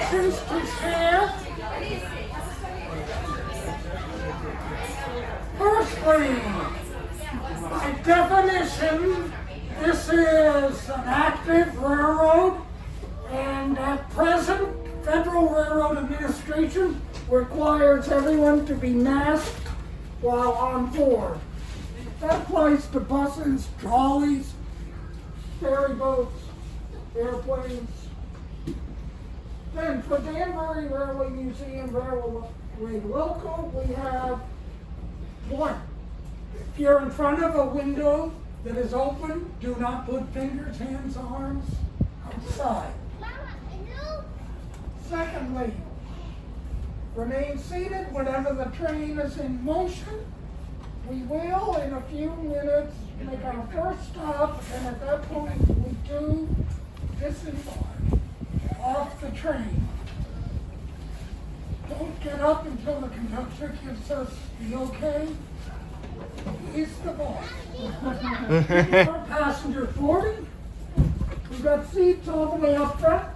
instructions to share. Firstly, by definition, this is an active railroad, and at present, Federal Railroad Administration requires everyone to be masked while on board. That applies to buses, trolleys, ferry boats, airplanes. Then for Danberry Railway Museum Railway Local, we have one. If you're in front of a window that is open, do not put fingers, hands, arms outside. Secondly, remain seated whenever the train is in motion. We will, in a few minutes, make our first stop, and at that point, we do disembark off the train. Don't get up until the conductor gives us the okay. He's the boss. Our passenger boarding. We've got seats all the way up front.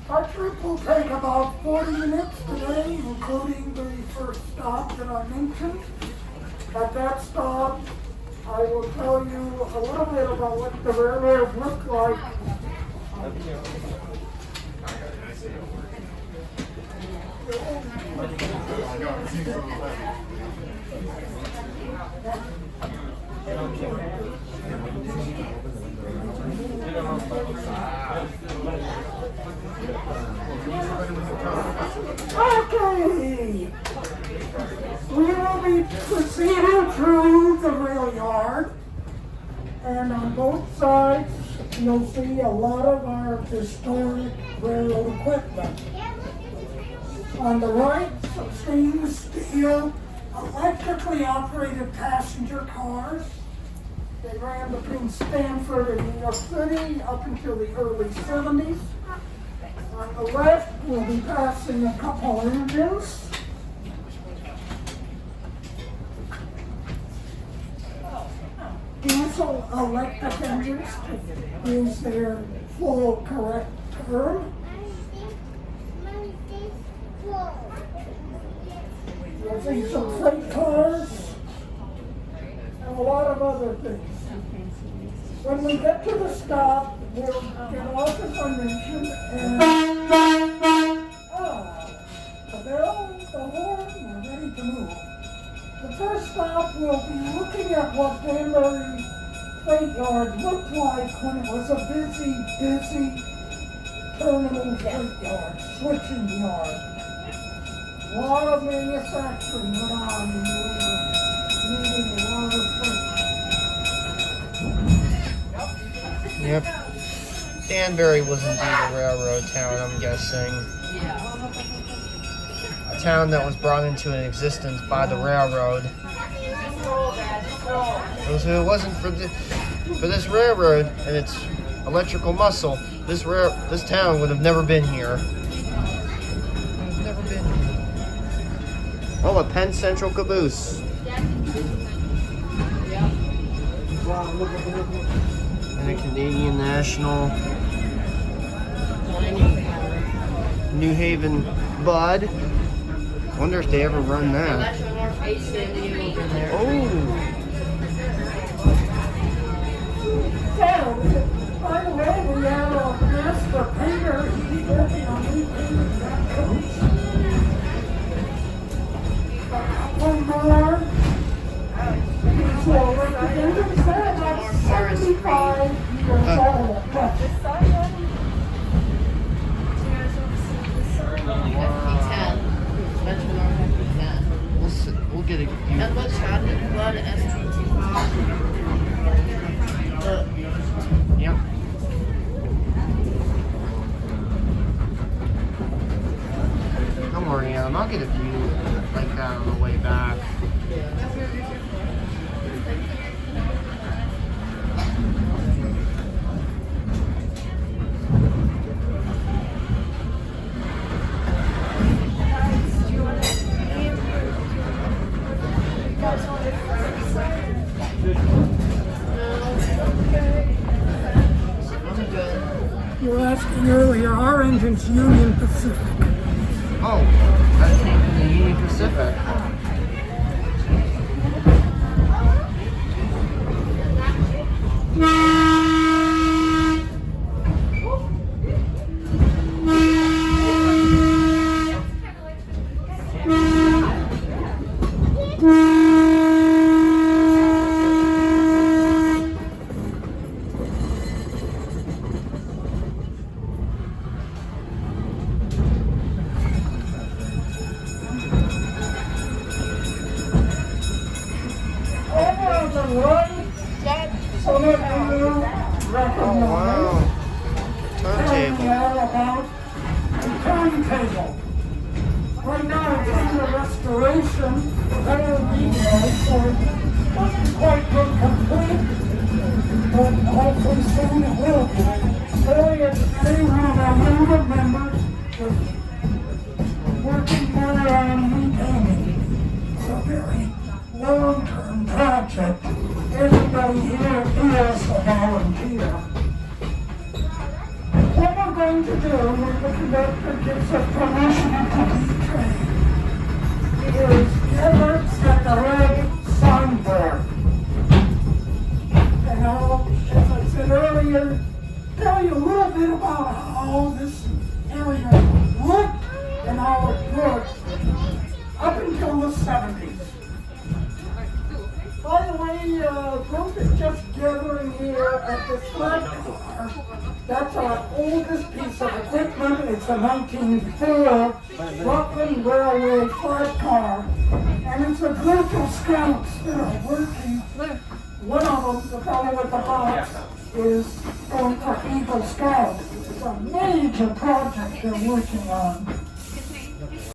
Our trip will take about 40 minutes today, including the first stop that I mentioned. At that stop, I will tell you a little bit about what the railroad looked like. Okay, we will be proceeding through the rail yard, and on both sides you'll see a lot of our historic railroad equipment. On the right, some stainless steel, electrically operated passenger cars. They ran between Stanford and New York City up until the early 70s. On the left, we'll be passing a couple engines. Diesel electric engines is their full correct term. You'll see some freight cars and a lot of other things. When we get to the stop, we'll get off as I mentioned, and the bell, the horn, we're ready to move. The first stop, we'll be looking at what Danberry Freight Yard looked like when it was a busy terminal freight yard, switching yard. A lot of manufacturing went on in New England, needing a lot of freight. Yep. Danberry was indeed a railroad town, I'm guessing. A town that was brought into existence by the railroad. So if it wasn't for this railroad and its electrical muscle, this town would have never been here. Never been here. Oh, a Penn Central caboose. And a Canadian National New Haven Bud. Wonder if they ever run that. Oh. By the way, we have a master painter. He's working on repainting that coach. One more. So representatives there, that's 75 years old. We'll get a view. Yep. Don't worry, Adam. I'll get a view like that on the way back. I'm good. You were asking earlier, our engine's Union Pacific. Oh, that came from the Union Pacific. Over the right, some of you recognize Wow. telling me Turntable. all about the turntable. Right now it's under restoration, better details, so it doesn't quite look complete, but hopefully soon it will be. Earlier today, one of our younger members was working here on maintaining. It's a very long-term project. Everybody here is a volunteer. What we're going to do when the conductor gives us permission to be trained is gather at the red signboard. And I'll, as I said earlier, tell you a little bit about how this area looked and how it worked up until the 70s. By the way, the group is just gathering here at the flat car. That's our oldest piece of equipment. It's a 1904 Rutland Railway flat car. And it's a group of scouts that are working. One of them, the fellow with the box, is going for Eagle Scout. It's a major project they're working on.